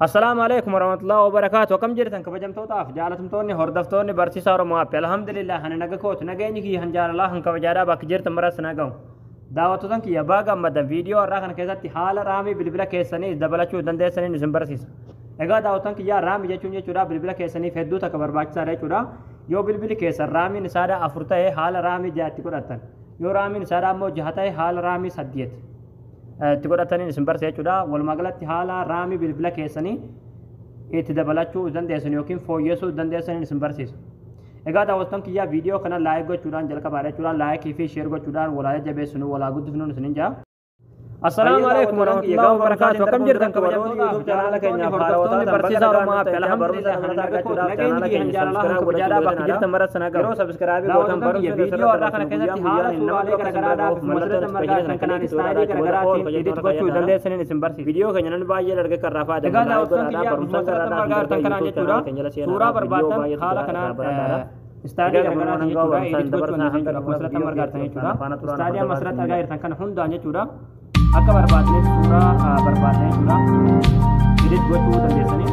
السلام عليكم ورحمة الله وبركاته. كم جرتن كبجمتوتا جالتمتوني هردفتوني برسيسا ورمواب الحمد لله هن نغكوت نغيني كي هنجار الله هن كبجارا باك جرت مرس نغاو دعوتن كي يباغا مد فيديو راخن كيساتي حال رامي بلبلا كيسني دبلچو دندسني نسمبرسيس اگا دعوتن كي يا رامي جچونجه چورا بلبلا كيسني فدو تک برباچ سارے چورا يو بلبل كيسر رامي نسارا افرتا ہے حال رامي جاتی قراتن يو رامي نسارا مو جهتا ہے حال رامي سديت تقولتني نسمبر سيجودا والمغلط حالا رامي بالبلا كيسني اتدبلچو دندسني يوكين فويسو دندسني نسمبر سيس اگا داوستم كيا فيديو كنا لايك گو چوران جلکا بارے چوران لايك في شير گو چوران ولا جبه سنو ولا گد فنو سننجا السلام عليكم ورحمة الله وبركاته. كم جرتن كبجمتو يوتيوب چینل کenya فاروتا برسیزا ورما الحمد لله ہنتا کا چورا چینل کے ہنجار اللہ کو جادا باقی جرت مرت سنا کرو سبسکرائب بوتن پر یہ ویڈیو اور رکھنا کہتے حال سوالے کر گرادا مسرت مرگا سنکنا استائری کر گراتی ایڈٹ کو چو دندے سنے نسمبر سی ویڈیو کنن با یہ لڑکے کر رفا دے گا پر مسرت مرگا سنکنا چورا سورا بربادن حال کنا استادی کر گراتی چورا ایڈٹ کو چو مسرت مرگا تھے چورا استادی مسرت مرگا سنکنا ہن دانجے چورا akka barbaadne suuraa barbaadne jira edit gochuu dandeessanii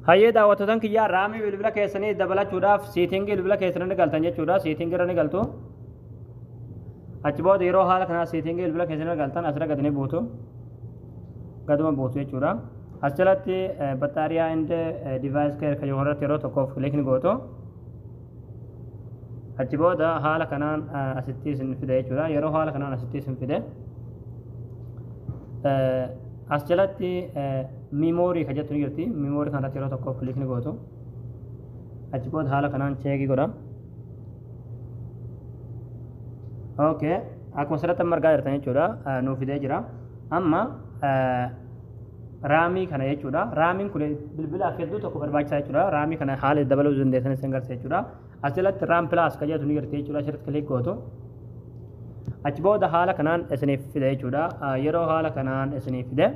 hayyee daawwattoota kiyyaa raamii bilbila keessanii dabalachuudhaaf seetingii bilbila keessanii galtan jechuudha seetingii irra ni galtu achi booda yeroo haala kanaa seetingii bilbila keessanii galtan asirra gadanii buutu gaduma buutu jechuudha asjalatti battariyaa inde device care kan yoo irratti yeroo tokkoof klikni gooto achi booda haala kanaan asitti isin fide jechuudha yeroo haala kanaan asitti isin fide asjalatti memory kan jettu ni jirti memory kan irratti yeroo tokkoof klikni gooto achi booda haala kanaan cheekii godha okay akkuma asirratti margaa jirtan jechuudha nuu fidee jira amma raamii kana jechuudha raamiin kun bilbila hedduu tokko barbaachisaa jechuudha raamii kana haala dabaluu dandeessan isin garsiisa jechuudha asirratti raam plus kan jedhu ni jirti jechuudha asirratti kilik gootu achi booda haala kanaan isiniif fide jechuudha yeroo haala kanaan isiniif fide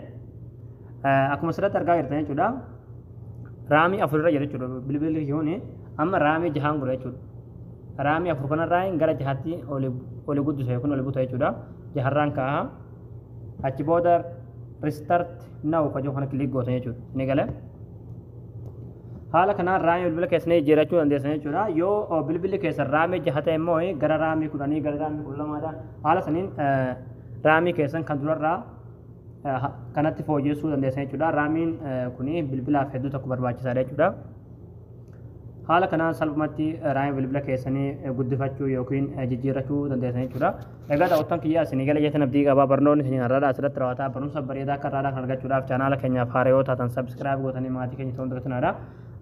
akkuma asirratti argaa jirtan jechuudha raamii afur irra jira jechuudha bilbilli yooni amma raamii jahaan godha jechuudha raamii afur kanarraa gara jahaatti oli guddisee kun oli buta jechuudha jaharraan kaaha achi booda restart now kajo kana click gootan jechuudha ni gale haala kana raamii bilbila keessanii jiraachuu dandeessan jechuudha yoo bilbilli keessa raamii jahata immoo gara raamii kudhanii gara raamii kullamaadha haala saniin raamii keessan kan durarraa kanatti fooyyessuu dandeessan jechuudha raamiin kuni bilbilaaf hedduu tokko barbaachisaadha jechuudha haala kanaan salphumatti raamii bilbila keessanii guddifachuu yookiin jijjiirrachuu dandeessan jechuudha egaa daawwattoota kiyyaa isinii gala jettanii abdii qabaa barnoonni isinii har'aadha asirratti raawwataa barumsa bareedaa akka irraa kan argachuudhaaf chaanaala keenyaaf haaraa yoo taatan sabskiraayib gootanii maatii keenya ta'uun dagatinadha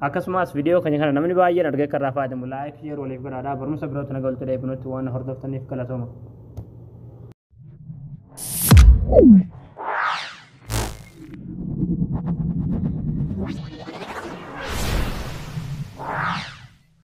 akkasumas viidiyoo keenya kana namni baay'een argee akka irraa fayyadamu laayik sheer waliif godhaadha barumsa birootti nagaan deebinutti waan hordoftaniif galatooma